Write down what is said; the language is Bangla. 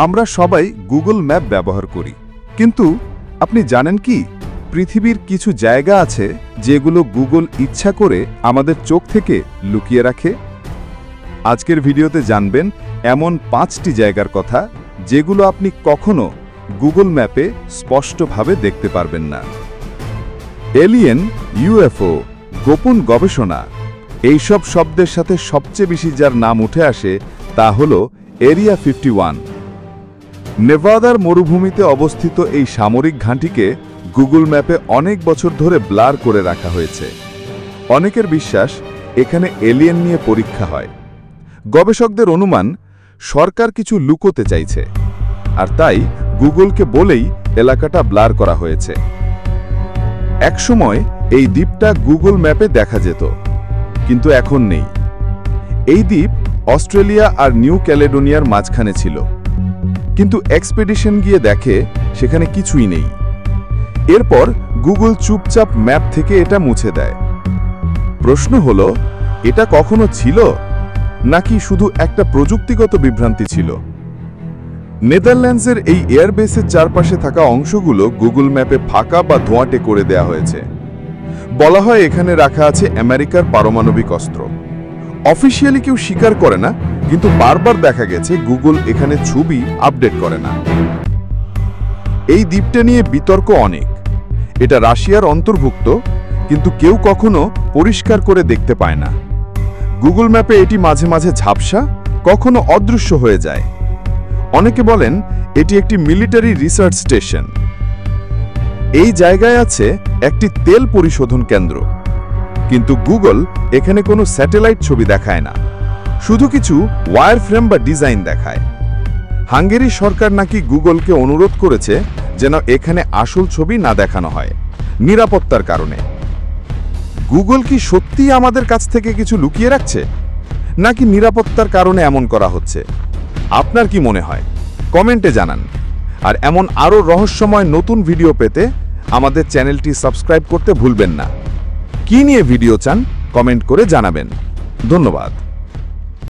আমরা সবাই গুগল ম্যাপ ব্যবহার করি, কিন্তু আপনি জানেন কি পৃথিবীর কিছু জায়গা আছে যেগুলো গুগল ইচ্ছা করে আমাদের চোখ থেকে লুকিয়ে রাখে। আজকের ভিডিওতে জানবেন এমন 5টি জায়গার কথা যেগুলো আপনি কখনো গুগল ম্যাপে স্পষ্টভাবে দেখতে পারবেন না। এলিয়েন, ইউএফও, গোপন গবেষণা, এইসব শব্দের সাথে সবচেয়ে বেশি যার নাম উঠে আসে তা হল এরিয়া 51। নেভাদার মরুভূমিতে অবস্থিত এই সামরিক ঘাঁটিকে গুগল ম্যাপে অনেক বছর ধরে ব্লার করে রাখা হয়েছে। অনেকের বিশ্বাস এখানে এলিয়েন নিয়ে পরীক্ষা হয়। গবেষকদের অনুমান সরকার কিছু লুকোতে চাইছে, আর তাই গুগলকে বলেই এলাকাটা ব্লার করা হয়েছে। একসময় এই দ্বীপটা গুগল ম্যাপে দেখা যেত, কিন্তু এখন নেই। এই দ্বীপ অস্ট্রেলিয়া আর নিউ ক্যালেডোনিয়ার মাঝখানে ছিল, কিন্তু এক্সপেডিশন গিয়ে দেখে সেখানে কিছুই নেই। এরপর গুগল চুপচাপ ম্যাপ থেকে এটা মুছে দেয়। প্রশ্ন হলো, এটা কখনো ছিল নাকি শুধু একটা প্রযুক্তিগত বিভ্রান্তি ছিল? নেদারল্যান্ডসের এই এয়ারবেসের চারপাশে থাকা অংশগুলো গুগল ম্যাপে ফাঁকা বা ধোঁয়াটে করে দেয়া হয়েছে। বলা হয় এখানে রাখা আছে আমেরিকার পারমাণবিক অস্ত্র। অফিসিয়ালি কেউ স্বীকার করে না, কিন্তু বারবার দেখা গেছে গুগল এখানে ছবি আপডেট করে না। এই দ্বীপটা নিয়ে বিতর্ক অনেক। এটা রাশিয়ার অন্তর্ভুক্ত, কিন্তু কেউ কখনো পরিষ্কার করে দেখতে পায় না। গুগল ম্যাপে এটি মাঝে মাঝে ঝাপসা, কখনো অদৃশ্য হয়ে যায়। অনেকে বলেন এটি একটি মিলিটারি রিসার্চ স্টেশন। এই জায়গায় আছে একটি তেল পরিশোধন কেন্দ্র, কিন্তু গুগল এখানে কোনো স্যাটেলাইট ছবি দেখায় না, শুধু কিছু ওয়্যার ফ্রেম বা ডিজাইন দেখায়। হাঙ্গেরি সরকার নাকি গুগলকে অনুরোধ করেছে যেন এখানে আসল ছবি না দেখানো হয়, নিরাপত্তার কারণে। গুগল কি সত্যিই আমাদের কাছ থেকে কিছু লুকিয়ে রাখছে, নাকি নিরাপত্তার কারণে এমন করা হচ্ছে? আপনার কি মনে হয়? কমেন্টে জানান। আর এমন আরও রহস্যময় নতুন ভিডিও পেতে আমাদের চ্যানেলটি সাবস্ক্রাইব করতে ভুলবেন না। কি নিয়ে ভিডিও চান কমেন্ট করে জানাবেন। ধন্যবাদ।